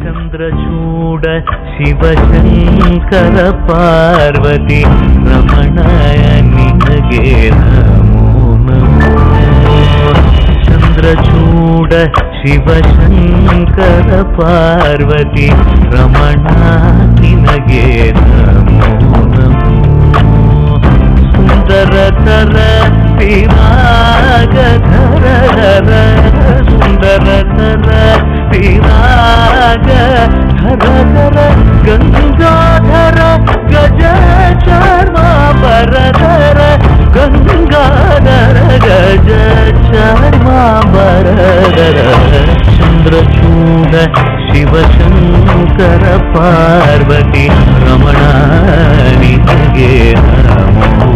ಚಂದ್ರಚೂಡ ಶಿವಶಂಕರ ಪಾರ್ವತಿ ರಮಣಯ ನಿನಗೆ ನಮೋ ನಮೋ. ಚಂದ್ರಚೂಡ ಶಿವಶಂಕರ ಪಾರ್ವತಿ ರಮಣ ನಿನಗೆ ನಮೋ ನಮೋ. ಸುಂದರತರ ವಿರಾಗಧರ ಸುಂದರತರ ವಿರಾಗ ಧರ ಗಂಗಾಧರ ಗಜ ಚಾರ್ಮಾಂಬರಧರ ಗಂಗಾಧರ ಗಜ ಚಾರ್ಮಾಂಬರಧರ. ಚಂದ್ರಚೂಡ ಶಿವಶಂಕರ ಪಾರ್ವತಿ ರಮಣ ನಿನಗೆ ನಮೋ